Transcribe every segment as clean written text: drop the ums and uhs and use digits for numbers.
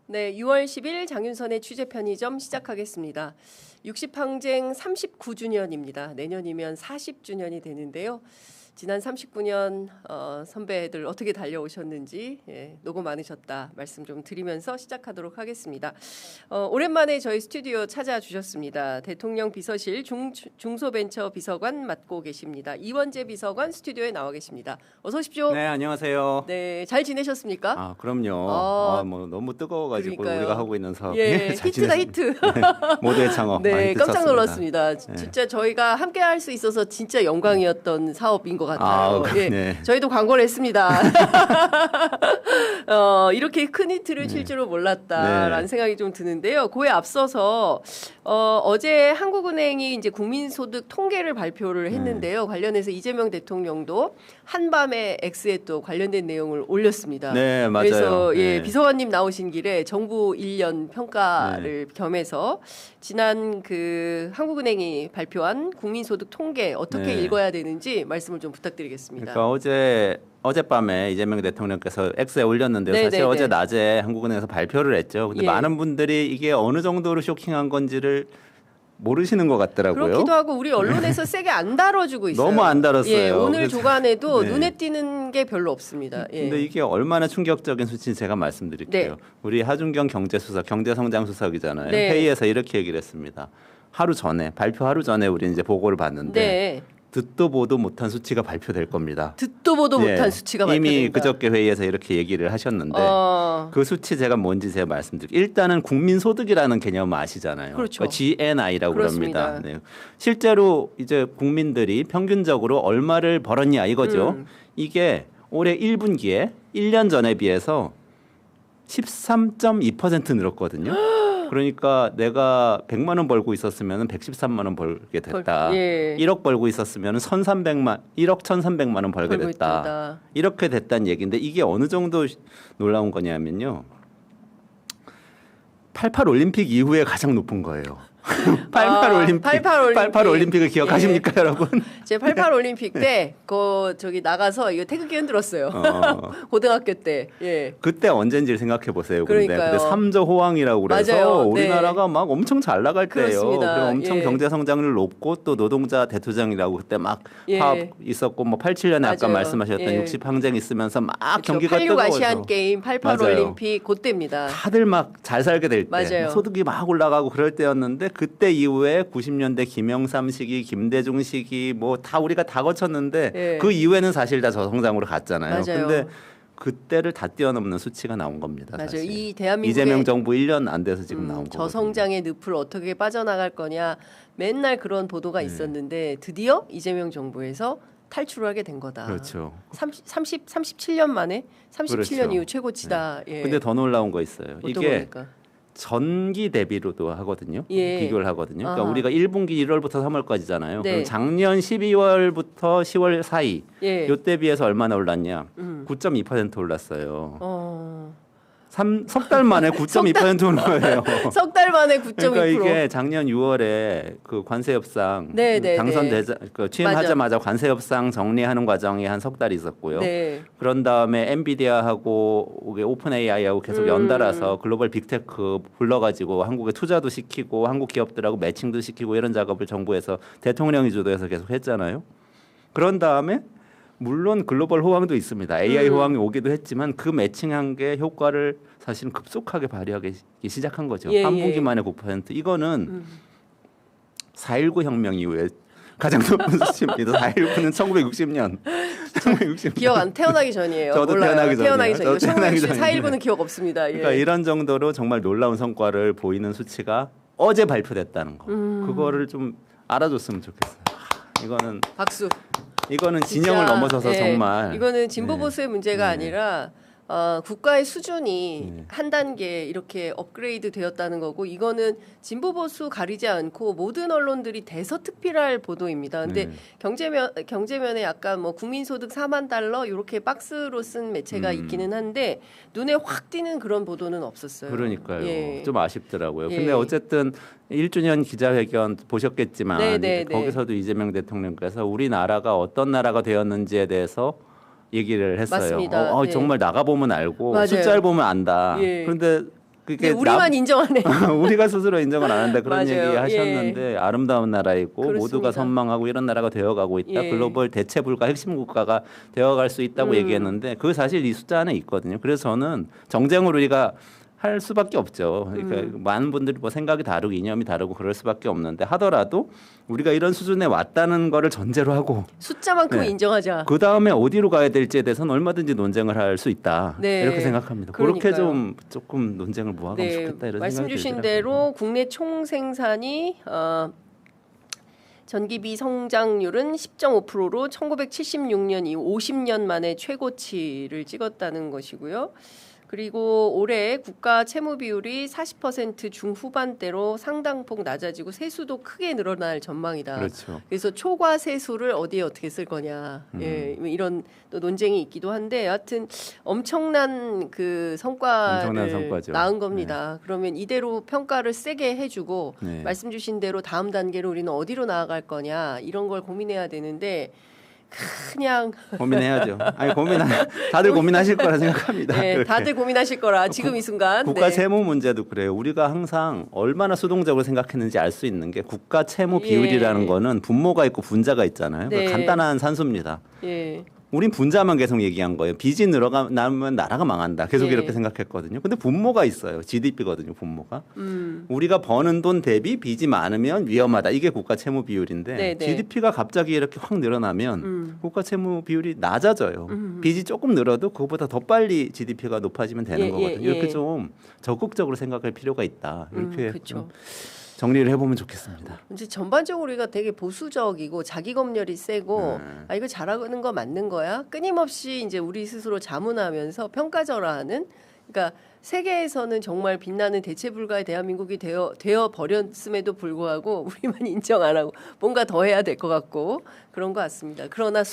네, 6월 10일 장윤선의 취재 편의점 시작하겠습니다. 60항쟁 39주년입니다. 내년이면 40주년이 되는데요. 지난 39년 선배들 어떻게 달려오셨는지 노고 많으셨다 말씀 좀 드리면서 시작하도록 하겠습니다. 오랜만에 저희 스튜디오 찾아주셨습니다. 대통령 비서실 중소벤처 비서관 맡고 계십니다. 이원재 비서관 스튜디오에 나와 계십니다. 어서 오십시오. 네, 안녕하세요. 네, 잘 지내셨습니까? 아, 그럼요. 뭐 너무 뜨거워가지고 그러니까요. 우리가 하고 있는 사업이 잘 히트다 히트. 네, 모두의 창업. 네, 깜짝 쳤습니다. 놀랐습니다. 진짜 저희가 함께 할 수 있어서 진짜 영광이었던 사업인 것 같아요. 네. 저희도 광고를 했습니다. 이렇게 큰 히트를 칠 줄은 몰랐다라는 생각이 좀 드는데요. 그에 앞서서 어제 한국은행이 이제 국민소득 통계를 발표를 했는데요. 관련해서 이재명 대통령도 한밤에 X에 또 관련된 내용을 올렸습니다. 네, 맞아요. 그래서 네. 비서관님 나오신 길에 정부 1년 평가를 겸해서 지난 그 한국은행이 발표한 국민소득 통계 어떻게 읽어야 되는지 말씀을 좀 부탁드리겠습니다. 그러니까 어젯밤에 이재명 대통령께서 X에 올렸는데요. 사실 어제 낮에 한국은행에서 발표를 했죠. 근데 많은 분들이 이게 어느 정도로 쇼킹한 건지를 모르시는 것 같더라고요. 그렇기도 하고 우리 언론에서 세게 안 다뤄주고 있어요. 너무 안 다뤘어요. 오늘 그래서, 조간에도 눈에 띄는 게 별로 없습니다. 근데 이게 얼마나 충격적인 수치인지 제가 말씀드릴게요. 우리 하준경 경제수석, 경제성장수석이잖아요. 회의에서 이렇게 얘기를 했습니다. 발표 하루 전에 우리 이제 보고를 봤는데 듣도 보도 못한 수치가 발표될 겁니다. 듣도 보도 못한 수치가 발표된다. 이미 그저께 회의에서 이렇게 얘기를 하셨는데 그 수치 제가 뭔지 제가 말씀드릴게요. 일단은 국민소득이라는 개념 아시잖아요. 그렇죠. GNI라고 그렇습니다. 그럽니다. 네. 실제로 이제 국민들이 평균적으로 얼마를 벌었냐 이거죠. 이게 올해 1분기에 1년 전에 비해서 13.2% 늘었거든요. 그러니까 내가 100만 원 벌고 있었으면 113만 원 벌게 됐다. 1억 벌고 있었으면 1억 1,300만 원 벌게 됐다. 이렇게 됐다는 얘기인데 이게 어느 정도 놀라운 거냐면요. 88 올림픽 이후에 가장 높은 거예요. 88 올림픽을 기억하십니까, 여러분? 제 88 올림픽 때 저기 나가서 이거 태극기 흔들었어요. 고등학교 때. 그때 언젠지를 생각해 보세요. 그러니까요. 그때 3조 호황이라고 그래서 맞아요. 우리나라가 막 엄청 잘 나갈 때예요. 그리고 엄청 경제 성장률 높고 또 노동자 대투쟁이라고 그때 막 파업 있었고 뭐 87년에 아까 말씀하셨던 60항쟁 있으면서 막 경기가 86 뜨거워서 아시안 게임, 88 올림픽 그때입니다. 다들 막 잘 살게 될 때, 소득이 막 올라가고 그럴 때였는데 그때 이후에 90년대 김영삼 시기, 김대중 시기 뭐 다 우리가 다 거쳤는데 그 이후에는 사실 다 저성장으로 갔잖아요. 근데 그때를 다 뛰어넘는 수치가 나온 겁니다. 맞아요. 사실. 이 대한민국의 이재명 정부 1년 안 돼서 지금 나온 거거든요. 저성장의 늪을 어떻게 빠져나갈 거냐 맨날 그런 보도가 있었는데 드디어 이재명 정부에서 탈출을 하게 된 거다. 그렇죠. 37년 만에 37년 이후 최고치다. 근데 더 놀라운 거 있어요. 이게 겁니까? 전기 대비로도 하거든요. 비교를 하거든요. 그러니까 우리가 1분기 1월부터 3월까지잖아요. 그럼 작년 12월부터 10월 사이 요때 비해서 얼마나 올랐냐? 9.2% 올랐어요. 석 달 만에 9.2% 오른 거예요. 석 달 만에 9.2%. 그러니까 이게 작년 6월에 그 관세 협상 당선되자 취임하자마자 관세 협상 정리하는 과정이 한 석 달 있었고요. 그런 다음에 엔비디아하고 오픈 AI하고 계속 연달아서 글로벌 빅테크 불러가지고 한국에 투자도 시키고 한국 기업들하고 매칭도 시키고 이런 작업을 정부에서 대통령이 주도해서 계속 했잖아요. 그런 다음에 물론 글로벌 호황도 있습니다. AI 호황이 오기도 했지만 그 매칭한 게 효과를 사실은 급속하게 발휘하기 시작한 거죠. 한 분기 만에 9%. 이거는 4.19 혁명 이후에 가장 높은 수치입니다. 4.19는 1960년. 기억 안 태어나기 전이에요. 저도 몰라요. 태어나기 전이에요. 4.19는 기억 없습니다. 그러니까 이런 정도로 정말 놀라운 성과를 보이는 수치가 어제 발표됐다는 거. 그거를 좀 알아줬으면 좋겠어요. 이거는 박수. 이거는 진영을 넘어서서 정말 이거는 진보 보수의 문제가 아니라 국가의 수준이 한 단계 이렇게 업그레이드 되었다는 거고 이거는 진보 보수 가리지 않고 모든 언론들이 대서특필할 보도입니다. 근데 경제면에 약간 뭐 국민소득 4만 달러 이렇게 박스로 쓴 매체가 있기는 한데 눈에 확 띄는 그런 보도는 없었어요. 그러니까요. 좀 아쉽더라고요. 근데 어쨌든 1주년 기자회견 보셨겠지만 거기서도 이재명 대통령께서 우리나라가 어떤 나라가 되었는지에 대해서 얘기를 했어요. 맞습니다. 정말 나가보면 알고 숫자를 보면 안다. 그런데 그게 우리만 인정하네. 우리가 스스로 인정을 안 한다 그런 맞아요. 얘기 하셨는데 아름다운 나라이고 그렇습니다. 모두가 선망하고 이런 나라가 되어가고 있다. 글로벌 대체 불가 핵심 국가가 되어갈 수 있다고 얘기했는데 그 사실 이 숫자 안에 있거든요. 그래서 저는 정쟁을 우리가 할 수밖에 없죠. 그러니까 많은 분들이 뭐 생각이 다르고 이념이 다르고 그럴 수밖에 없는데 하더라도 우리가 이런 수준에 왔다는 거를 전제로 하고 숫자만큼은 인정하자. 그 다음에 어디로 가야 될지에 대해서는 얼마든지 논쟁을 할 수 있다. 이렇게 생각합니다. 그렇게 좀 조금 논쟁을 모아가면 좋겠다 이런 말씀 생각이 주신 들더라고요. 대로 국내 총 생산이 전기비 성장률은 10.5%로 1976년 이후 50년 만에 최고치를 찍었다는 것이고요. 그리고 올해 국가 채무 비율이 40% 중후반대로 상당폭 낮아지고 세수도 크게 늘어날 전망이다. 그렇죠. 그래서 초과 세수를 어디에 어떻게 쓸 거냐, 이런 또 논쟁이 있기도 한데, 여하튼 엄청난 그 성과를 낳은 겁니다. 그러면 이대로 평가를 세게 해주고 말씀 주신 대로 다음 단계로 우리는 어디로 나아갈 거냐 이런 걸 고민해야 되는데. 그냥 고민해야죠. 아니 다들 고민하실 거라 생각합니다. 네, 다들 고민하실 거라 지금 이 순간. 국가 채무 문제도 그래요. 우리가 항상 얼마나 수동적으로 생각했는지 알 수 있는 게 국가 채무 비율이라는 거는 분모가 있고 분자가 있잖아요. 간단한 산수입니다. 우린 분자만 계속 얘기한 거예요. 빚이 늘어나면 나라가 망한다. 계속 이렇게 생각했거든요. 근데 분모가 있어요. GDP거든요. 분모가. 우리가 버는 돈 대비 빚이 많으면 위험하다. 이게 국가 채무 비율인데 GDP가 갑자기 이렇게 확 늘어나면 국가 채무 비율이 낮아져요. 빚이 조금 늘어도 그것보다 더 빨리 GDP가 높아지면 되는 거거든요. 이렇게 좀 적극적으로 생각할 필요가 있다. 이렇게 좀 정리를 해보면 좋겠습니다. 이제 전반적으로 우리가 되게 보수적이고 자기 검열이 세고 아 이거 잘하는 거 맞는 거야? 끊임없이 이제 우리 스스로 자문하면서 평가절하하는. 그러니까 세계에서는 정말 빛나는 대체 불가의 대한민국이 되어 버렸음에도 불구하고 우리만 인정 안 하고 뭔가 더 해야 될 것 같고 그런 것 같습니다. 그러나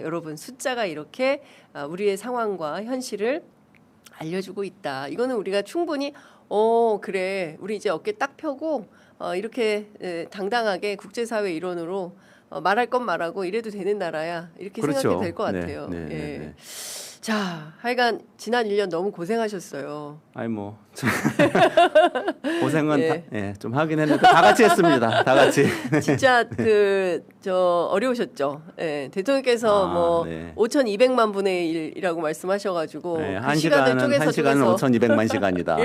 여러분 숫자가 이렇게 우리의 상황과 현실을 알려주고 있다. 이거는 우리가 충분히 그래 우리 이제 어깨 딱 펴고 이렇게 당당하게 국제사회 일원으로 말할 건 말하고 이래도 되는 나라야 이렇게 생각해도 될 것 같아요. 자, 하여간 지난 1년 너무 고생하셨어요. 아니 뭐 고생은 좀 하긴 했는데 다 같이 했습니다. 다 같이. 진짜 어려우셨죠. 대통령께서 5,200만 분의 1이라고 말씀하셔가지고 그 시간을 쪼개서 1시간은 5,200만 시간이다.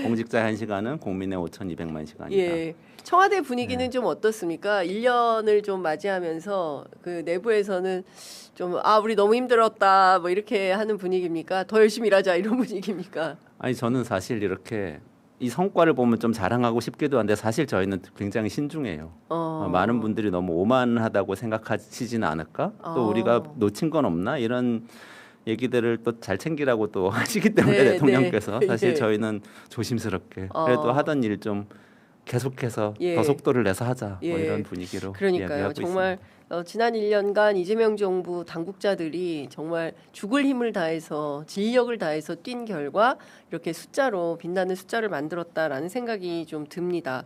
공직자의 1시간은 국민의 5,200만 시간이다. 청와대 분위기는 좀 어떻습니까? 1년을 좀 맞이하면서 그 내부에서는 좀 우리 너무 힘들었다 뭐 이렇게 하는 분위기입니까? 더 열심히 일하자 이런 분위기입니까? 아니 저는 사실 이렇게 이 성과를 보면 좀 자랑하고 싶기도 한데 사실 저희는 굉장히 신중해요. 많은 분들이 너무 오만하다고 생각하시지는 않을까? 또 우리가 놓친 건 없나? 이런 얘기들을 또 잘 챙기라고 또 하시기 때문에 대통령께서 사실 저희는 조심스럽게 그래도 하던 일 좀 계속해서 더 속도를 내서 하자 뭐 이런 분위기로 그러니까요. 정말 있습니다. 지난 1년간 이재명 정부 당국자들이 정말 죽을 힘을 다해서 진력을 다해서 뛴 결과 이렇게 빛나는 숫자를 만들었다라는 생각이 좀 듭니다.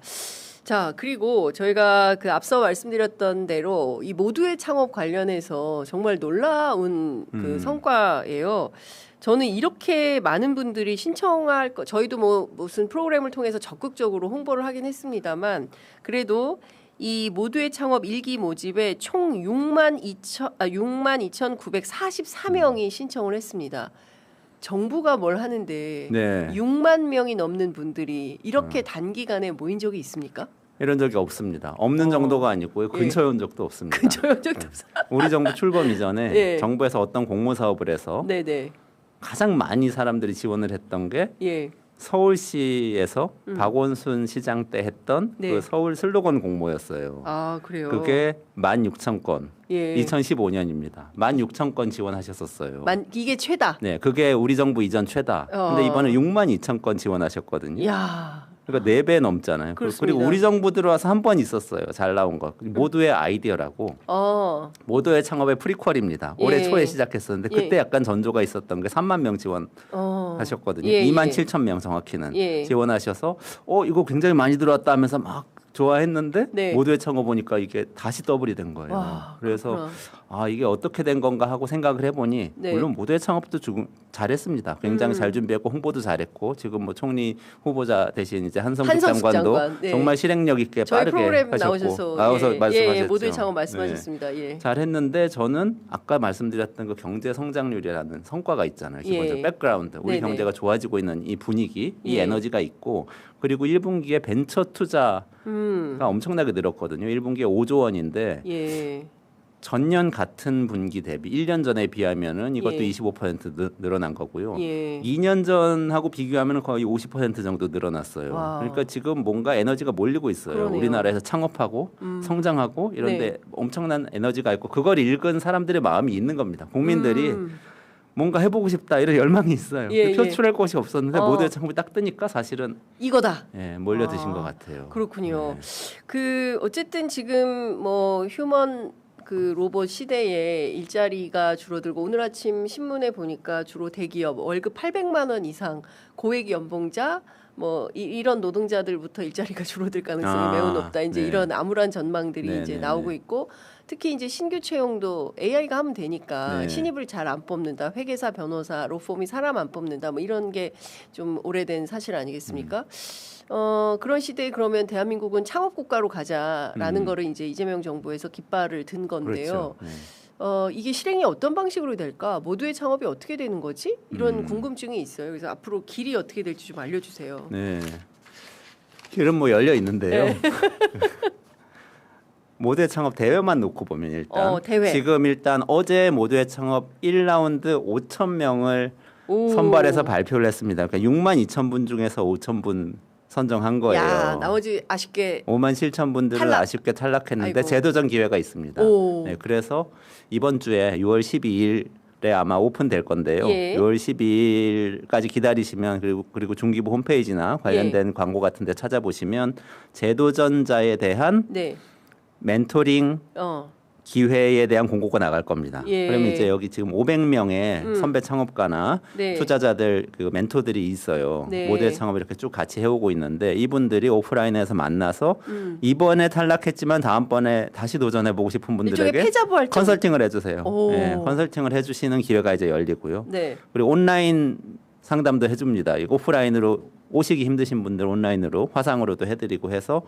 자, 그리고 저희가 그 앞서 말씀드렸던 대로 이 모두의 창업 관련해서 정말 놀라운 그 성과예요. 저는 이렇게 많은 분들이 저희도 무슨 프로그램을 통해서 적극적으로 홍보를 하긴 했습니다만 그래도 이 모두의 창업 1기 모집에 총 62,944명이 신청을 했습니다. 정부가 뭘 하는데 6만 명이 넘는 분들이 이렇게 단기간에 모인 적이 있습니까? 이런 적이 없습니다. 없는 정도가 아니고요. 근처에 온 적도 없습니다. 근처에 온 적도 없어요. 우리 정부 출범 이전에 정부에서 어떤 공모 사업을 해서 가장 많이 사람들이 지원을 했던 게 서울시에서 박원순 시장 때 했던 그 서울 슬로건 공모였어요. 아, 그래요? 그게 16,000건. 2015년입니다. 16,000건 지원하셨었어요. 이게 최다? 네, 그게 우리 정부 이전 최다. 근데 이번에 62,000건 지원하셨거든요. 이야. 그러니까 4배 넘잖아요. 그렇습니다. 그리고 우리 정부 들어와서 한 번 있었어요. 잘 나온 거. 모두의 아이디어라고. 모두의 창업의 프리퀄입니다. 올해 초에 시작했었는데 그때 약간 전조가 있었던 게 3만 명 지원하셨거든요. 2만 7천 명 정확히는 지원하셔서 이거 굉장히 많이 들어왔다 하면서 막 좋아했는데 네. 모두의 창업 보니까 이게 다시 더블이 된 거예요. 와, 그래서 그렇구나. 이게 어떻게 된 건가 하고 생각을 해보니 네. 물론 모두의 창업도 잘했습니다. 굉장히 잘 준비했고 홍보도 잘했고 지금 뭐 총리 후보자 대신 이제 한성숙 장관도 네. 정말 실행력 있게 저희 빠르게 프로그램 하셨고 나와서 말씀하셨죠. 모두의 창업 말씀하셨습니다. 네. 잘했는데 저는 아까 말씀드렸던 그 경제 성장률이라는 성과가 있잖아요. 기본적으로 백그라운드 우리 경제가 좋아지고 있는 이 분위기, 이 에너지가 있고 그리고 1분기에 벤처 투자가 엄청나게 늘었거든요. 1분기에 5조 원인데 전년 같은 분기 대비 1년 전에 비하면은 이것도 25% 늘어난 거고요. 2년 전하고 비교하면 거의 50% 정도 늘어났어요. 와. 그러니까 지금 뭔가 에너지가 몰리고 있어요. 그러네요. 우리나라에서 창업하고 성장하고 이런데 엄청난 에너지가 있고 그걸 읽은 사람들의 마음이 있는 겁니다. 국민들이 뭔가 해보고 싶다 이런 열망이 있어요. 표출할 곳이 없었는데 모두의 창업이 딱 뜨니까 사실은 이거다. 몰려드신 것 같아요. 그렇군요. 그 어쨌든 지금 뭐 휴먼 그 로봇 시대에 일자리가 줄어들고 오늘 아침 신문에 보니까 주로 대기업 월급 800만 원 이상 고액 연봉자 뭐 이런 노동자들부터 일자리가 줄어들 가능성이 매우 높다. 이제 이런 암울한 전망들이 이제 나오고 있고 특히 이제 신규 채용도 AI가 하면 되니까 신입을 잘 안 뽑는다. 회계사, 변호사, 로펌이 사람 안 뽑는다. 뭐 이런 게 좀 오래된 사실 아니겠습니까? 그런 시대에 그러면 대한민국은 창업 국가로 가자라는 거를 이제 이재명 정부에서 깃발을 든 건데요. 그렇죠. 이게 실행이 어떤 방식으로 될까? 모두의 창업이 어떻게 되는 거지? 이런 궁금증이 있어요. 그래서 앞으로 길이 어떻게 될지 좀 알려주세요. 네, 길은 뭐 열려 있는데요. 모두의 창업 대회만 놓고 보면 일단 대회. 지금 일단 어제 모두의 창업 1라운드 5천 명을 선발해서 발표를 했습니다. 그러니까 6만 2천 분 중에서 5천 분 선정한 거예요. 야, 나머지 아쉽게 5만 7천 분들은 아쉽게 탈락했는데 아이고. 재도전 기회가 있습니다. 네, 그래서 이번 주에 6월 12일에 아마 오픈될 건데요. 6월 12일까지 기다리시면 그리고 중기부 홈페이지나 관련된 광고 같은 데 찾아보시면 재도전자에 대한 멘토링 기회에 대한 공고가 나갈 겁니다. 그러면 이제 여기 지금 500명의 선배 창업가나 투자자들 그 멘토들이 있어요. 모델 창업 이렇게 쭉 같이 해오고 있는데 이분들이 오프라인에서 만나서 이번에 탈락했지만 다음번에 다시 도전해보고 싶은 분들에게 컨설팅을 해주세요. 컨설팅을 해주시는 기회가 이제 열리고요. 그리고 온라인 상담도 해줍니다. 오프라인으로 오시기 힘드신 분들 온라인으로 화상으로도 해드리고 해서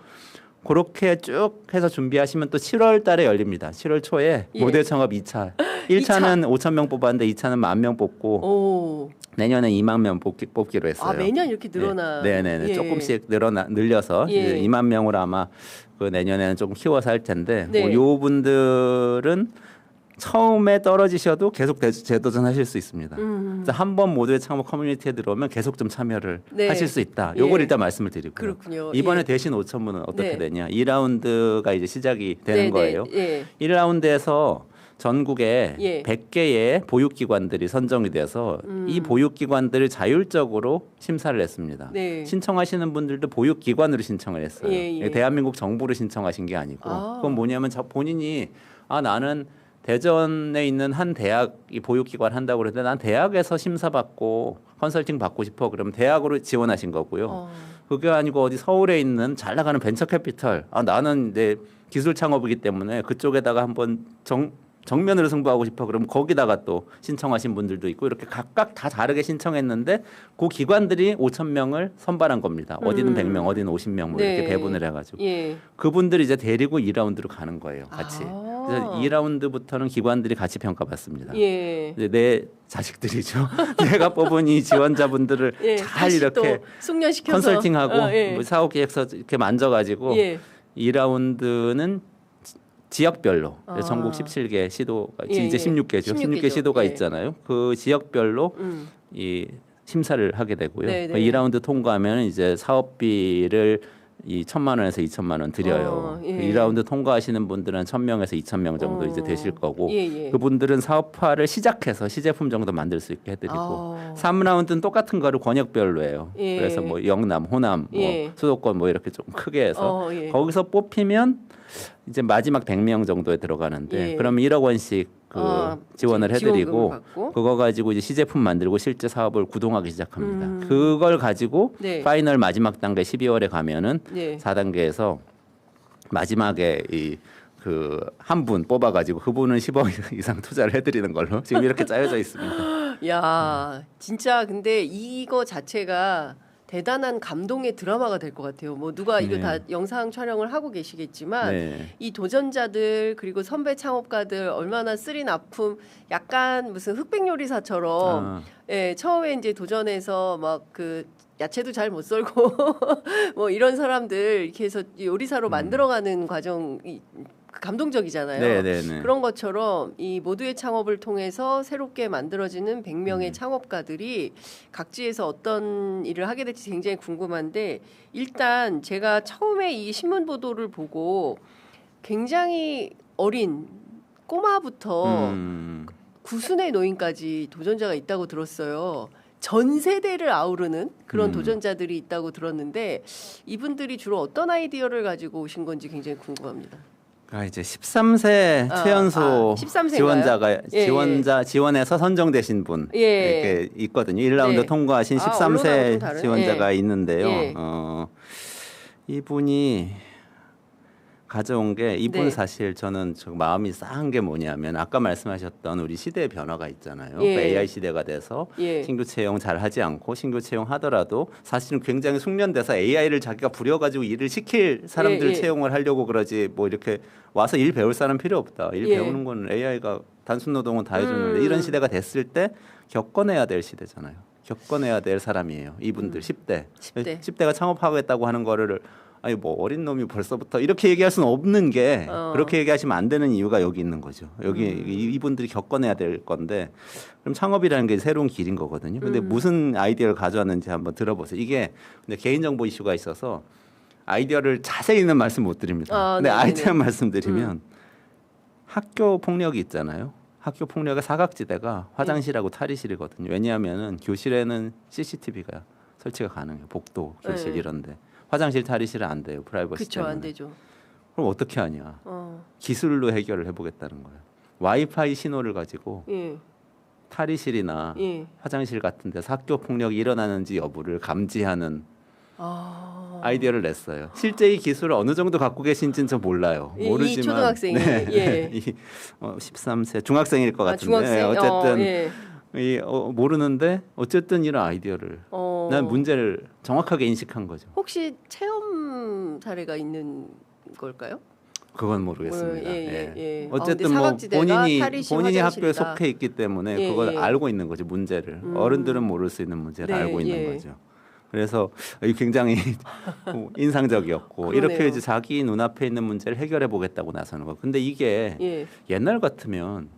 그렇게 쭉 해서 준비하시면 또 7월 달에 열립니다. 7월 초에 모델 창업 2차. 1차는 5천 명 뽑았는데 2차는 10,000명 뽑고 내년에 2만 명 뽑기로 했어요. 매년 이렇게 늘어나. 네네네. 조금씩 늘려서 이제 2만 명으로 아마 그 내년에는 조금 키워서 할 텐데 요 분들은 처음에 떨어지셔도 계속 재도전하실 수 있습니다. 한번 모두의 창업 커뮤니티에 들어오면 계속 좀 참여를 하실 수 있다. 요걸 일단 말씀을 드리고요. 그렇군요. 이번에 대신 5천 분은 어떻게 되냐. 2라운드가 이제 시작이 되는 거예요. 1라운드에서 전국에 100개의 보육기관들이 선정이 돼서 이 보육기관들을 자율적으로 심사를 했습니다. 신청하시는 분들도 보육기관으로 신청을 했어요. 대한민국 정부로 신청하신 게 아니고 그건 뭐냐면 본인이 나는 대전에 있는 한 대학이 보육기관 한다고 그러는데 난 대학에서 심사받고 컨설팅 받고 싶어. 그러면 대학으로 지원하신 거고요. 그게 아니고 어디 서울에 있는 잘 나가는 벤처캐피털. 나는 내 기술 창업이기 때문에 그쪽에다가 한번 정면으로 승부하고 싶어. 그러면 거기다가 또 신청하신 분들도 있고 이렇게 각각 다 다르게 신청했는데 그 기관들이 5천 명을 선발한 겁니다. 어디는 100명, 어디는 50명 뭐 이렇게 배분을 해가지고 그분들이 이제 데리고 2라운드로 가는 거예요. 같이. 그래서 2라운드부터는 기관들이 같이 평가받습니다. 이제 내 자식들이죠. 내가 뽑은 이 지원자분들을 잘 이렇게 컨설팅하고 뭐 사업 계획서 이렇게 만져가지고 2라운드는 지역별로 전국 17개 시도가 이제 16개죠. 16개 시도가 있잖아요. 그 지역별로 이 심사를 하게 되고요. 2라운드 통과하면 이제 사업비를 1,000만 원에서 2,000만 원 드려요. 2라운드 통과하시는 분들은 1,000명에서 2,000명 정도 이제 되실 거고 그분들은 사업화를 시작해서 시제품 정도 만들 수 있게 해드리고 3라운드는 똑같은 거를 권역별로 해요. 그래서 뭐 영남, 호남, 뭐 수도권 뭐 이렇게 좀 크게 해서 거기서 뽑히면 이제 마지막 100명 정도에 들어가는데 그러면 1억 원씩 지원을 해드리고 그거 가지고 이제 시제품 만들고 실제 사업을 구동하기 시작합니다. 그걸 가지고 파이널 마지막 단계 12월에 가면은 4단계에서 마지막에 그 한 분 뽑아가지고 그분은 10억 이상 투자를 해드리는 걸로 지금 이렇게 짜여져 있습니다. 야, 진짜 근데 이거 자체가 대단한 감동의 드라마가 될 것 같아요. 뭐 누가 이거 다 영상 촬영을 하고 계시겠지만 이 도전자들 그리고 선배 창업가들 얼마나 쓰린 아픔, 약간 무슨 흑백 요리사처럼 처음에 이제 도전해서 막 그 야채도 잘 못 썰고 뭐 이런 사람들 이렇게 해서 요리사로 만들어가는 과정이 감동적이잖아요. 네네네. 그런 것처럼 이 모두의 창업을 통해서 새롭게 만들어지는 100명의 창업가들이 각지에서 어떤 일을 하게 될지 굉장히 궁금한데 일단 제가 처음에 이 신문 보도를 보고 굉장히 어린 꼬마부터 구순의 노인까지 도전자가 있다고 들었어요. 전 세대를 아우르는 그런 도전자들이 있다고 들었는데 이분들이 주로 어떤 아이디어를 가지고 오신 건지 굉장히 궁금합니다. 이제 13세 최연소 13세인가요? 지원해서 선정되신 분 이렇게 있거든요. 1라운드 통과하신 13세 지원자가 있는데요. 이분이 가져온 게 이분 사실 저는 마음이 싸한 게 뭐냐면 아까 말씀하셨던 우리 시대의 변화가 있잖아요. 그러니까 AI 시대가 돼서 신규 채용 잘 하지 않고 신규 채용하더라도 사실은 굉장히 숙련돼서 AI를 자기가 부려가지고 일을 시킬 사람들 채용을 하려고 그러지 뭐 이렇게 와서 일 배울 사람 필요 없다. 일 배우는 건 AI가 단순 노동은 다 해주는데 이런 시대가 됐을 때 겪어내야 될 시대잖아요. 겪어내야 될 사람이에요. 이분들 10대가 창업하겠다고 하는 거를 아니 뭐 어린 놈이 벌써부터 이렇게 얘기할 수는 없는 게 그렇게 얘기하시면 안 되는 이유가 여기 있는 거죠. 여기 이분들이 겪어내야 될 건데 그럼 창업이라는 게 새로운 길인 거거든요. 근데 무슨 아이디어를 가져왔는지 한번 들어보세요. 이게 근데 개인정보 이슈가 있어서 아이디어를 자세히는 말씀 못 드립니다. 근데 아이디어 말씀드리면 학교 폭력이 있잖아요. 학교 폭력의 사각지대가 화장실하고 탈의실이거든요. 왜냐하면 교실에는 CCTV가 설치가 가능해요. 복도, 교실 이런데. 화장실 탈의실은 안 돼요. 프라이버시 때문에. 안 되죠. 그럼 어떻게 하냐. 기술로 해결을 해보겠다는 거예요. 와이파이 신호를 가지고 탈의실이나 화장실 같은 데서 학교 폭력이 일어나는지 여부를 감지하는 아이디어를 냈어요. 실제 이 기술을 어느 정도 갖고 계신지는 저 몰라요. 모르지만 이 초등학생이 13세 중학생일 것 같은데 중학생? 어쨌든 모르는데 어쨌든 이런 아이디어를 난 문제를 정확하게 인식한 거죠. 혹시 체험 사례가 있는 걸까요? 그건 모르겠습니다. 어쨌든 뭐 본인이 학교에 속해 있기 때문에 그걸 알고 있는 거죠. 문제를 어른들은 모를 수 있는 문제를 알고 있는 거죠. 그래서 굉장히 인상적이었고 이렇게 이제 자기 눈앞에 있는 문제를 해결해 보겠다고 나서는 거. 근데 이게 옛날 같으면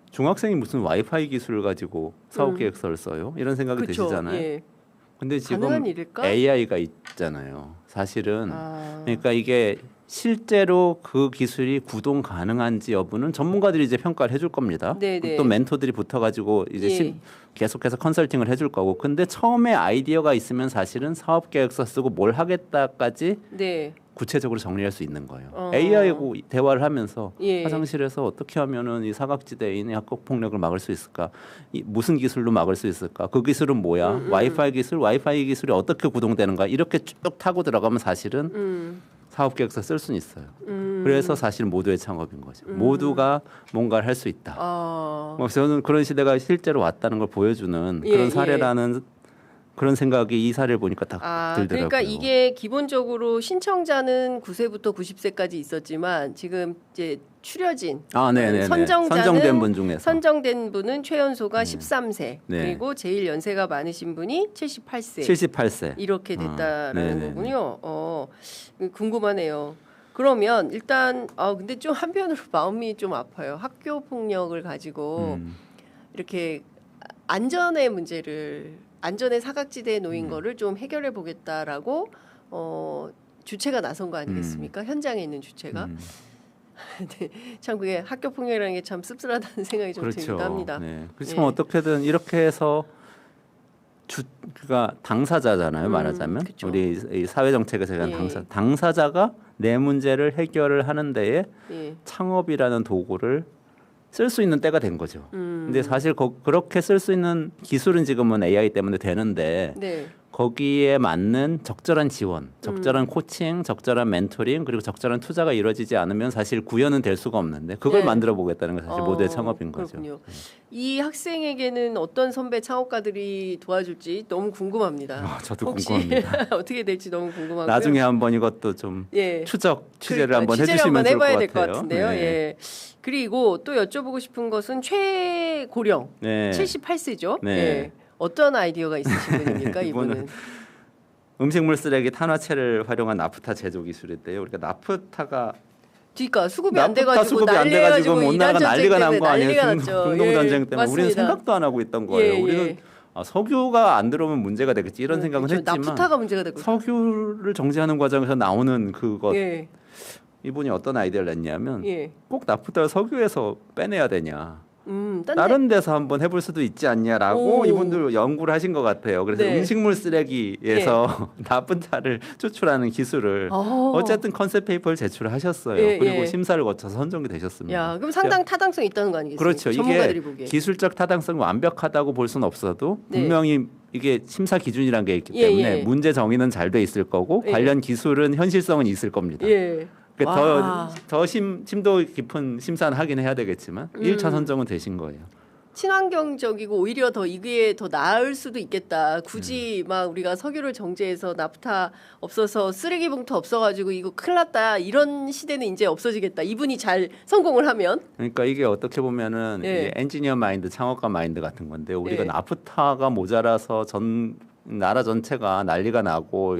중학생이 무슨 와이파이 기술을 가지고 사업 계획서를 써요? 이런 생각이 드시잖아요. 근데 지금 AI가 있잖아요. 사실은 그러니까 이게 실제로 그 기술이 구동 가능한지 여부는 전문가들이 이제 평가를 해줄 겁니다. 또 멘토들이 붙어가지고 이제 계속해서 컨설팅을 해줄 거고. 근데 처음에 아이디어가 있으면 사실은 사업 계획서 쓰고 뭘 하겠다까지 구체적으로 정리할 수 있는 거예요. AI하고 대화를 하면서 화장실에서 어떻게 하면은 이 사각지대에 있는 학교 폭력을 막을 수 있을까? 무슨 기술로 막을 수 있을까? 그 기술은 뭐야? 와이파이 기술이 어떻게 구동되는가? 이렇게 쭉 타고 들어가면 사실은 사업 계획서 쓸 수는 있어요. 그래서 사실 모두의 창업인 거죠. 모두가 뭔가를 할 수 있다. 뭐 저는 그런 시대가 실제로 왔다는 걸 보여주는 그런 사례라는 그런 생각이 이 사례를 보니까 딱 들더라고요. 그러니까 이게 기본적으로 신청자는 9세부터 90세까지 있었지만 지금 이제 추려진 선정된 분 중에서 선정된 분은 최연소가 13세 그리고 제일 연세가 많으신 분이 78세 이렇게 됐다라는 거군요. 궁금하네요. 그러면 일단 근데 좀 한편으로 마음이 좀 아파요. 학교 폭력을 가지고 이렇게 안전의 사각지대에 놓인 거를 좀 해결해 보겠다라고 주체가 나선 거 아니겠습니까? 현장에 있는 주체가. 참 그게 학교 폭력이라는 게 참 씁쓸하다는 생각이 좀 들기도 합니다. 그렇지만 어떻게든 이렇게 해서 그가 당사자잖아요. 말하자면 우리 이 사회 정책에서 당사자가 내 문제를 해결을 하는 데에 창업이라는 도구를 쓸 수 있는 때가 된 거죠. 근데 사실 그렇게 쓸 수 있는 기술은 지금은 AI 때문에 되는데 거기에 맞는 적절한 지원, 적절한 코칭, 적절한 멘토링 그리고 적절한 투자가 이루어지지 않으면 사실 구현은 될 수가 없는데 그걸 네. 만들어 보겠다는 게 사실 모두의 창업인 거죠. 그렇군요. 이 학생에게는 어떤 선배 창업가들이 도와줄지 너무 궁금합니다. 저도 혹시 궁금합니다. 어떻게 될지 너무 궁금하고요. 나중에 한번 이것도 좀 추적 취재를 한번 취재를 해주시면 한번 해봐야 좋을 될 것 것 같아요. 같은데요. 네. 예. 그리고 또 여쭤보고 싶은 것은 최고령 78세죠. 네. 예. 어떤 아이디어가 있으신 분입니까? 이분은 음식물 쓰레기 탄화체를 활용한 나프타 제조 기술인데요. 우리가 나프타가 그러니까 수급이 안 돼가지고 수급이 안 돼가지고 온 나라가 난리가 난 거 아니에요? 중동전쟁 때문에 맞습니다. 우리는 생각도 안 하고 있던 거예요. 우리는 석유가 안 들어오면 문제가 되겠지 이런 생각은 그렇죠. 했지만 나프타가 문제가 되고 석유를 정제하는 과정에서 나오는 그것 이분이 어떤 아이디어를 냈냐면 꼭 나프타를 석유에서 빼내야 되냐. 다른 데서 한번 해볼 수도 있지 않냐라고 이분들 연구를 하신 것 같아요. 그래서 음식물 쓰레기에서 나프타를 추출하는 기술을 어쨌든 컨셉 페이퍼를 제출하셨어요. 그리고 심사를 거쳐서 선정이 되셨습니다. 야, 그럼 상당 타당성이 있다는 거 아니겠어요? 그렇죠. 전문가들이 이게 보기에. 기술적 타당성이 완벽하다고 볼 수는 없어도 분명히 이게 심사 기준이라는 게 있기 때문에 문제 정의는 잘 돼 있을 거고 관련 기술은 현실성은 있을 겁니다. 더 심도 깊은 심사는 하긴 해야 되겠지만 1차 선정은 되신 거예요. 친환경적이고 오히려 더 이게 더 나을 수도 있겠다. 굳이 막 우리가 석유를 정제해서 나프타 없어서 쓰레기 봉투 없어가지고 이거 큰일 났다. 이런 시대는 이제 없어지겠다. 이분이 잘 성공을 하면. 그러니까 이게 어떻게 보면은 이게 엔지니어 마인드, 창업가 마인드 같은 건데 우리가 나프타가 모자라서 나라 전체가 난리가 나고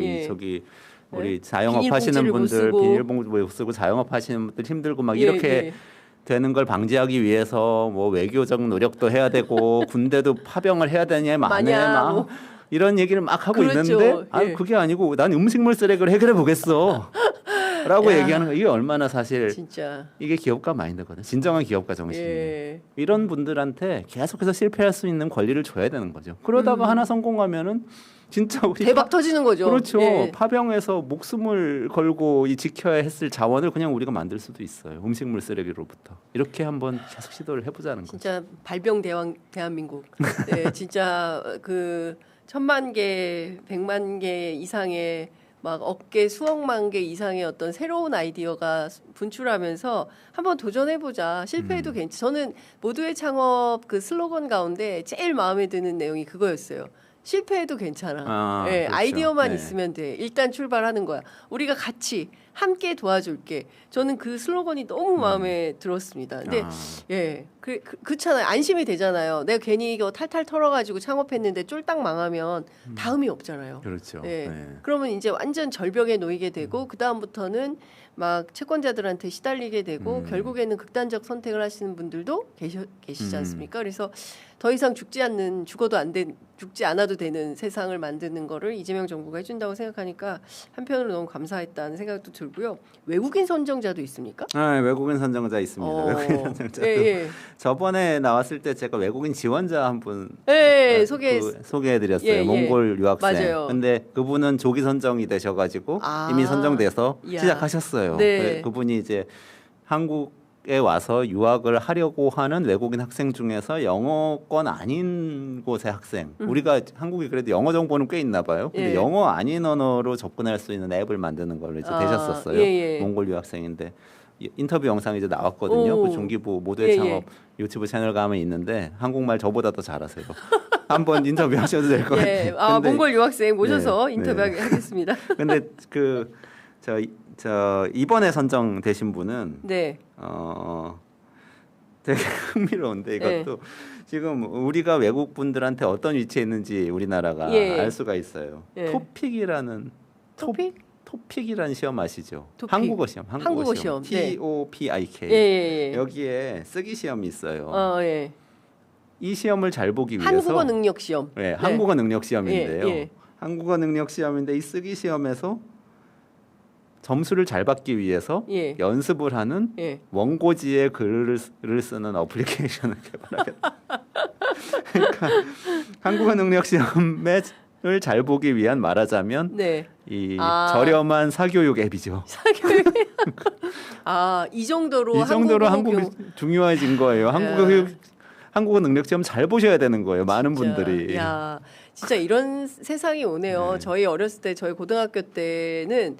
우리 자영업 하시는 분들 비닐봉지 못 쓰고 자영업 하시는 분들 힘들고 막 이렇게 되는 걸 방지하기 위해서 뭐 외교적 노력도 해야 되고 군대도 파병을 해야 되냐 막 이런 얘기를 막 하고 있는데 그게 아니고 난 음식물 쓰레기를 해결해 보겠어. 라고 얘기하는 거 이게 얼마나 사실 진짜. 이게 기업가 마인드거든. 진정한 기업가 정신이에요. 이런 분들한테 계속해서 실패할 수 있는 권리를 줘야 되는 거죠. 그러다가 하나 성공하면은 진짜 우리 대박 터지는 거죠. 그렇죠. 파병에서 목숨을 걸고 지켜야 했을 자원을 그냥 우리가 만들 수도 있어요. 음식물 쓰레기로부터. 이렇게 한번 계속 시도를 해보자는 거죠. 진짜 발병 대한민국. 진짜 그 1000만 개, 100만 개 이상의 막 억개 수억만 개 이상의 어떤 새로운 아이디어가 분출하면서 한번 도전해보자. 실패해도 저는 모두의 창업 그 슬로건 가운데 제일 마음에 드는 내용이 그거였어요. 실패해도 괜찮아. 그렇죠. 아이디어만 있으면 돼. 일단 출발하는 거야. 우리가 같이 함께 도와줄게. 저는 그 슬로건이 너무 마음에 들었습니다. 근데 그렇잖아요. 안심이 되잖아요. 내가 괜히 이거 탈탈 털어가지고 창업했는데 쫄딱 망하면 다음이 없잖아요. 그렇죠. 그러면 이제 완전 절벽에 놓이게 되고 그 다음부터는 막 채권자들한테 시달리게 되고 결국에는 극단적 선택을 하시는 분들도 계시지 않습니까? 그래서 더 이상 죽지 않아도 되는 세상을 만드는 거를 이재명 정부가 해준다고 생각하니까 한편으로 너무 감사했다는 생각도 들고요. 외국인 선정자도 있습니까? 외국인 선정자 있습니다. 외국인 선정자도 저번에 나왔을 때 제가 외국인 지원자 한 분 소개해드렸어요. 몽골 유학생. 맞아요. 근데 그분은 조기 선정이 되셔가지고 이미 선정돼서 시작하셨어요. 그분이 이제 한국에 와서 유학을 하려고 하는 외국인 학생 중에서 영어권 아닌 곳의 학생. 우리가 한국이 그래도 영어 정보는 꽤 있나 봐요. 근데 영어 아닌 언어로 접근할 수 있는 앱을 만드는 걸로 이제 되셨었어요. 몽골 유학생인데 인터뷰 영상이 이제 나왔거든요. 그 중기부 모두의 창업 유튜브 채널 가면 있는데 한국말 저보다 더 잘하세요. 한번 인터뷰 하셔도 될 것 같아요. 몽골 유학생 모셔서 인터뷰하겠습니다. 근데 이번에 선정되신 분은 되게 흥미로운데 이것도 지금 우리가 외국 분들한테 어떤 위치에 있는지 우리나라가 알 수가 있어요. 토픽이라는 토픽이라는 시험 아시죠? 한국어 시험. TOPIK. 여기에 쓰기 시험이 있어요. 이 시험을 잘 보기 위해서 한국어 능력 시험. 한국어 능력 시험인데요. 한국어 능력 시험인데 이 쓰기 시험에서 점수를 잘 받기 위해서 연습을 하는 원고지의 글을 쓰는 어플리케이션을 개발하겠다. 그러니까 한국어 능력 시험을 잘 보기 위한 말하자면 이 저렴한 사교육 앱이죠. 이 정도로 한국이 중요해진 거예요. 한국어 능력 시험 잘 보셔야 되는 거예요. 많은 분들이. 진짜 이런 세상이 오네요. 네. 저희 어렸을 때 저희 고등학교 때는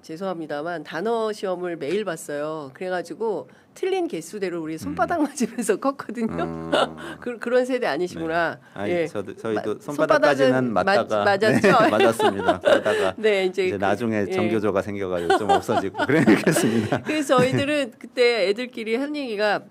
죄송합니다만 단어 시험을 매일 봤어요. 그래가지고 틀린 개수대로 우리 손바닥 맞으면서 컸거든요. 그런 세대 아니시구나. 네. 아니, 예. 저희도 손바닥까지는 맞다가 맞았죠. 네, 맞았습니다. 그러다가 네, 이제 나중에 정교조가 생겨가지고 좀 없어지고 그랬습니다. 그래서 저희들은 그때 애들끼리 한 얘기가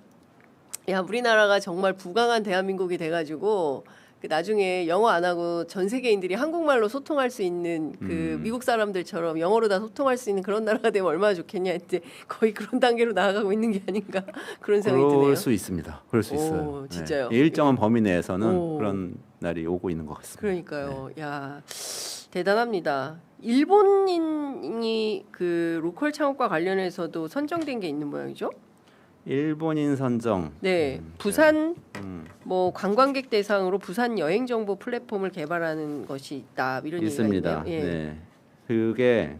야 우리나라가 정말 부강한 대한민국이 돼가지고 나중에 영어 안 하고 전 세계인들이 한국말로 소통할 수 있는 미국 사람들처럼 영어로 다 소통할 수 있는 그런 나라가 되면 얼마나 좋겠냐 했는데 거의 그런 단계로 나아가고 있는 게 아닌가 그런 생각이 드네요. 그럴 수 있습니다. 그럴 수 있어요. 진짜요? 네. 일정한 범위 내에서는 그런 날이 오고 있는 것 같습니다. 그러니까요. 네. 야 대단합니다. 일본인이 그 로컬 창업과 관련해서도 선정된 게 있는 모양이죠? 일본인 선정. 네, 부산 뭐 관광객 대상으로 부산 여행 정보 플랫폼을 개발하는 것이 있다 이런 있습니다. 얘기가 있네요. 예. 네, 그게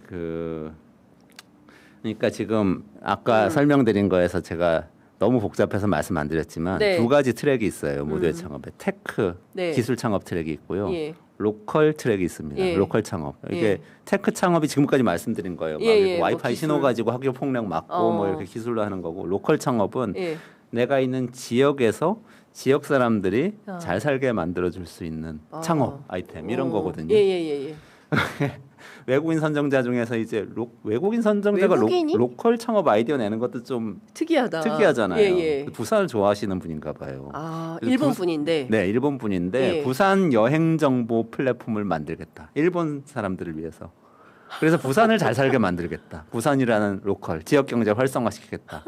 그러니까 지금 아까 설명드린 거에서 제가 너무 복잡해서 말씀 안 드렸지만 네. 두 가지 트랙이 있어요. 모두의 창업에 테크 네. 기술 창업 트랙이 있고요. 예. 로컬 트랙이 있습니다. 예. 로컬 창업. 이게 예. 테크 창업이 지금까지 말씀드린 거예요. 막 와이파이 신호 가지고 학교 폭력 막고 뭐 이렇게 기술로 하는 거고 로컬 창업은 내가 있는 지역에서 지역 사람들이 잘 살게 만들어줄 수 있는 창업 아이템 이런 거거든요. 예. 외국인 선정자 중에서 이제 외국인 선정자가 로컬 창업 아이디어 내는 것도 좀 특이하잖아요. 예. 부산을 좋아하시는 분인가 봐요. 아, 일본 분인데. 네, 일본 분인데 예. 부산 여행 정보 플랫폼을 만들겠다. 일본 사람들을 위해서. 그래서 부산을 잘 살게 만들겠다. 부산이라는 로컬 지역 경제 활성화시키겠다.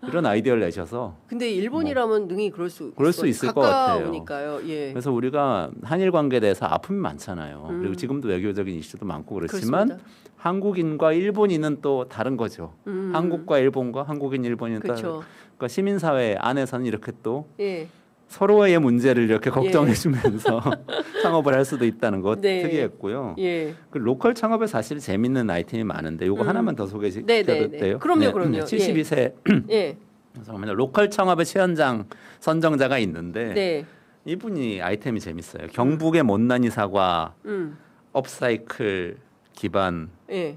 이런 아이디어를 내셔서. 근데 일본이라면 능히 그럴 수 있을 것 같아요. 가까우니까요. 예. 그래서 우리가 한일 관계에 대해서 아픔이 많잖아요. 그리고 지금도 외교적인 이슈도 많고 그렇지만 그렇습니다. 한국인과 일본인은 또 다른 거죠. 한국과 일본과 한국인 일본인은 그렇죠. 그러니까 시민사회 안에서는 이렇게 또 예. 서로의 문제를 이렇게 걱정해주면서 창업을 할 수도 있다는 것 특이했고요. 예. 그 로컬 창업에 사실 재밌는 아이템이 많은데 이거 하나만 더 소개시켜도 돼요? 그럼요. 72세 예. 로컬 창업의 최연장 선정자가 있는데 이분이 아이템이 재밌어요. 경북의 못난이 사과 업사이클 기반 그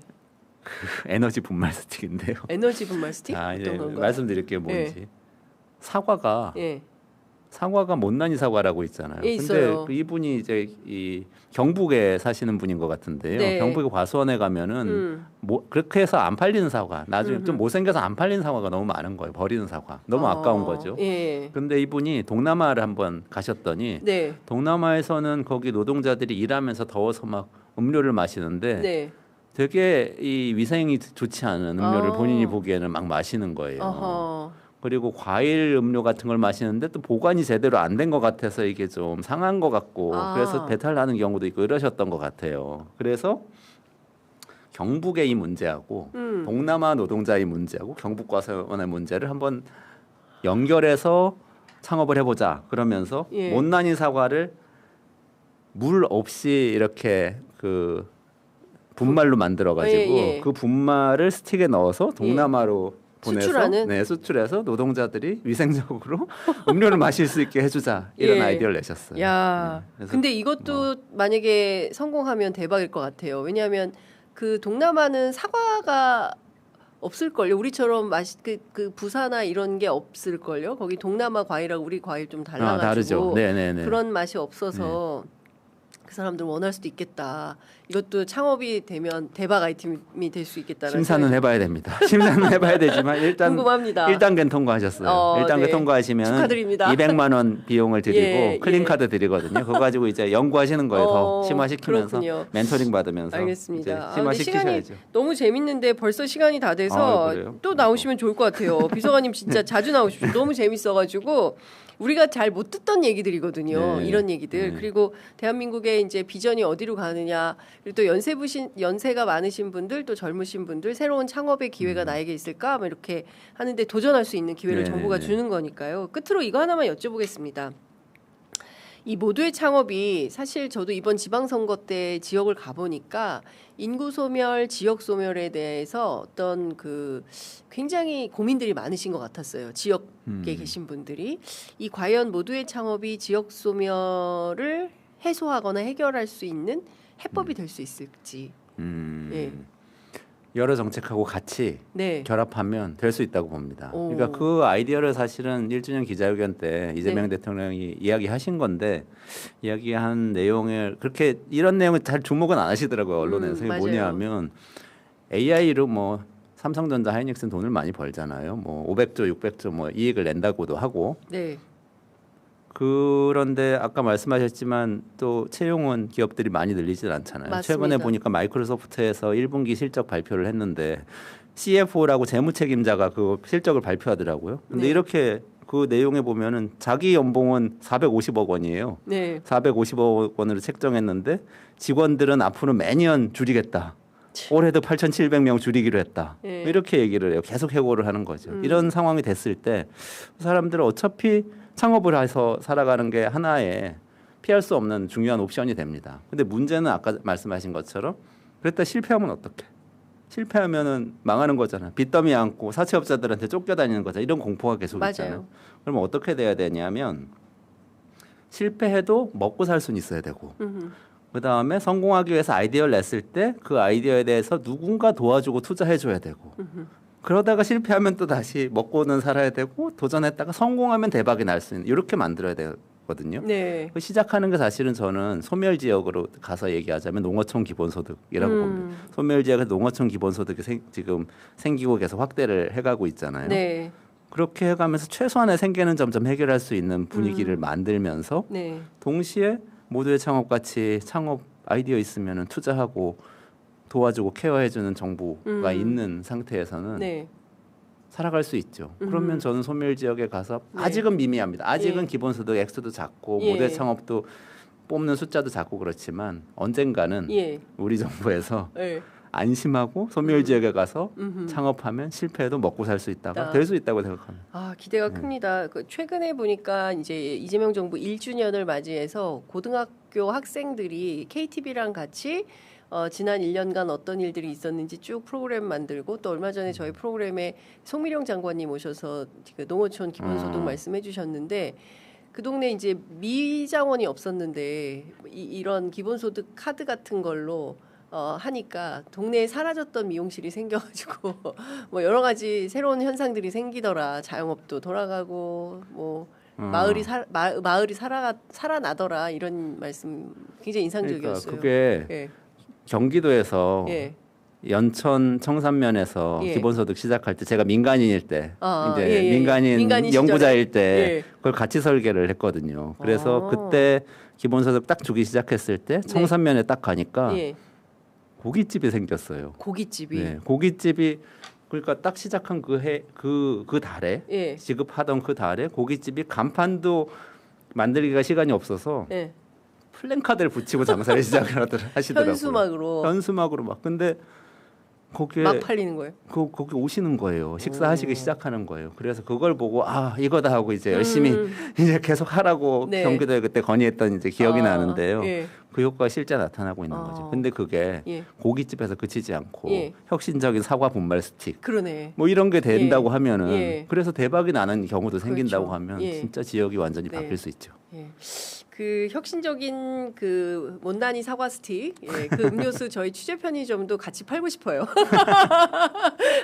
에너지 분말 스틱인데요. 에너지 분말 스틱? 이제 말씀드릴게요. 뭔지. 사과가 못난이 사과라고 있잖아요. 근데 이분이 이제 이 경북에 사시는 분인 것 같은데요. 경북의 과수원에 가면은 그렇게 해서 안 팔리는 사과, 나중에 좀 못생겨서 안 팔리는 사과가 너무 많은 거예요. 버리는 사과. 너무 아까운 거죠. 근데 이분이 동남아를 한번 가셨더니 동남아에서는 거기 노동자들이 일하면서 더워서 막 음료를 마시는데 되게 이 위생이 좋지 않은 음료를 본인이 보기에는 막 마시는 거예요. 그리고 과일 음료 같은 걸 마시는데 또 보관이 제대로 안 된 것 같아서 이게 좀 상한 것 같고 그래서 배탈 나는 경우도 있고 이러셨던 것 같아요. 그래서 경북의 이 문제하고 동남아 노동자의 문제하고 경북 과수원의 문제를 한번 연결해서 창업을 해보자 그러면서 못난이 사과를 물 없이 이렇게 그 분말로 만들어가지고 그 분말을 스틱에 넣어서 동남아로 보내서 수출해서 노동자들이 위생적으로 음료를 마실 수 있게 해주자 이런 아이디어를 내셨어요. 야, 근데 이것도 만약에 성공하면 대박일 것 같아요. 왜냐하면 그 동남아는 사과가 없을걸요. 우리처럼 그 부사나 이런 게 없을걸요. 거기 동남아 과일하고 우리 과일 좀 달라가지고 다르죠. 그런 맛이 없어서 그 사람들 원할 수도 있겠다. 이것도 창업이 되면 대박 아이템이 될 수 있겠다는 심사는 해봐야 됩니다. 심사는 해봐야 되지만 일단 궁금합니다. 1단계는 통과하셨어요. 1단계 통과하시면 축하드립니다. 200만 원 비용을 드리고 클린카드 드리거든요. 그거 가지고 이제 연구하시는 거예요. 더 심화시키면서 멘토링 받으면서 알겠습니다. 심화시키셔야죠. 너무 재밌는데 벌써 시간이 다 돼서 또 나오시면 좋을 것 같아요. 비서관님 진짜 자주 나오십시오. 너무 재밌어가지고 우리가 잘 못 듣던 얘기들이거든요. 이런 얘기들. 그리고 대한민국의 이제 비전이 어디로 가느냐. 그리고 또 연세가 많으신 분들, 또 젊으신 분들, 새로운 창업의 기회가 나에게 있을까? 뭐 이렇게 하는데 도전할 수 있는 기회를 정부가 주는 거니까요. 끝으로 이거 하나만 여쭤보겠습니다. 이 모두의 창업이 사실 저도 이번 지방선거 때 지역을 가보니까 인구 소멸, 지역 소멸에 대해서 어떤 그 굉장히 고민들이 많으신 것 같았어요. 지역에 계신 분들이 이 과연 모두의 창업이 지역 소멸을 해소하거나 해결할 수 있는 해법이 될 수 있을지. 예. 여러 정책하고 같이 네. 결합하면 될 수 있다고 봅니다. 그러니까 그 아이디어를 사실은 1주년 기자회견 때 이재명 네. 대통령이 이야기하신 건데 이야기한 내용을 그렇게 이런 내용을 잘 주목은 안 하시더라고요. 언론에서. 이게 뭐냐면 AI로 뭐 삼성전자 하이닉스는 돈을 많이 벌잖아요. 뭐 500조, 600조 뭐 이익을 낸다고도 하고. 네. 그런데 아까 말씀하셨지만 또 채용은 기업들이 많이 늘리질 않잖아요. 맞습니다. 최근에 보니까 마이크로소프트에서 1분기 실적 발표를 했는데 CFO라고 재무책임자가 그 실적을 발표하더라고요. 근데 네. 이렇게 그 내용에 보면은 자기 연봉은 450억 원이에요. 네. 450억 원으로 책정했는데 직원들은 앞으로 매년 줄이겠다. 올해도 8,700명 줄이기로 했다. 네. 이렇게 얘기를 해요. 계속 해고를 하는 거죠. 이런 상황이 됐을 때 사람들은 어차피 창업을 해서 살아가는 게 하나의 피할 수 없는 중요한 옵션이 됩니다. 근데 문제는 아까 말씀하신 것처럼 그랬다 실패하면 어떡해? 실패하면은 망하는 거잖아. 빚더미 안고 사채업자들한테 쫓겨다니는 거잖아. 이런 공포가 계속 맞아요. 있잖아요. 그럼 어떻게 돼야 되냐면 실패해도 먹고 살 수는 있어야 되고 그다음에 성공하기 위해서 아이디어를 냈을 때 그 아이디어에 대해서 누군가 도와주고 투자해줘야 되고 그러다가 실패하면 또 다시 먹고는 살아야 되고 도전했다가 성공하면 대박이 날 수 있는 이렇게 만들어야 되거든요. 네. 그 시작하는 게 사실은 저는 소멸 지역으로 가서 얘기하자면 농어촌 기본소득이라고 봅니다. 소멸 지역에서 농어촌 기본소득이 지금 생기고 계속 확대를 해가고 있잖아요. 네. 그렇게 해가면서 최소한의 생계는 점점 해결할 수 있는 분위기를 만들면서 네. 동시에 모두의 창업같이 창업 아이디어 있으면 투자하고 도와주고 케어해주는 정부가 있는 상태에서는 네. 살아갈 수 있죠. 그러면 저는 소멸 지역에 가서 네. 아직은 미미합니다. 아직은 예. 기본소득 액수도 작고 예. 모두의 창업도 뽑는 숫자도 작고 그렇지만 언젠가는 예. 우리 정부에서 네. 안심하고 소멸 지역에 가서 창업하면 실패해도 먹고 살 수 있다가 될 수 있다고 생각합니다. 아, 기대가 큽니다. 그 최근에 보니까 이제 이재명 정부 1주년을 맞이해서 고등학교 학생들이 KTV랑 같이 지난 1년간 어떤 일들이 있었는지 쭉 프로그램 만들고 또 얼마 전에 저희 프로그램에 송미령 장관님 오셔서 그 농어촌 기본소득 말씀해 주셨는데 그 동네 이제 미장원이 없었는데 이런 기본소득 카드 같은 걸로 하니까 동네에 사라졌던 미용실이 생겨가지고 뭐 여러 가지 새로운 현상들이 생기더라. 자영업도 돌아가고 뭐 마을이 살아나더라 이런 말씀 굉장히 인상적이었어요. 그러니까 그게 예. 경기도에서 예. 연천 청산면에서 예. 기본소득 시작할 때 제가 민간인일 때 이제 예. 민간인 연구자일 때 예. 그걸 같이 설계를 했거든요. 그래서 그때 기본소득 딱 주기 시작했을 때 청산면에 딱 가니까 예. 고깃집이 생겼어요. 고깃집이. 네, 고깃집이 그러니까 딱 시작한 그 달에 예. 지급하던 그 달에 고깃집이 간판도 만들기가 시간이 없어서 예. 플랜카드를 붙이고 장사를 시작을 하시더라고요. 현수막으로 막. 근데 거기에 막 팔리는 거예요. 거기 오시는 거예요. 식사하시기 시작하는 거예요. 그래서 그걸 보고 이거다 하고 이제 열심히 이제 계속 하라고 네. 경기도에 그때 건의했던 이제 기억이 나는데요. 예. 그 효과가 실제 나타나고 있는 거죠. 근데 그게 고깃집에서 그치지 않고 혁신적인 사과 분말 스틱 그러네. 뭐 이런 게 된다고 하면은 그래서 대박이 나는 경우도 생긴다고 하면 진짜 지역이 완전히 바뀔 수 있죠. 예. 그 혁신적인 그 못난이 사과 스틱, 그 음료수 저희 취재 편의점도 같이 팔고 싶어요.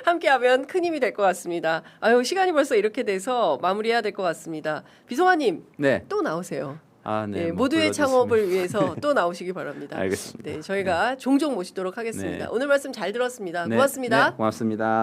함께하면 큰 힘이 될 것 같습니다. 아유 시간이 벌써 이렇게 돼서 마무리해야 될 것 같습니다. 비송아님, 또 나오세요. 네, 모두의 창업을 위해서 또 나오시기 바랍니다. 알겠습니다. 네, 저희가 종종 모시도록 하겠습니다. 오늘 말씀 잘 들었습니다. 고맙습니다. 고맙습니다.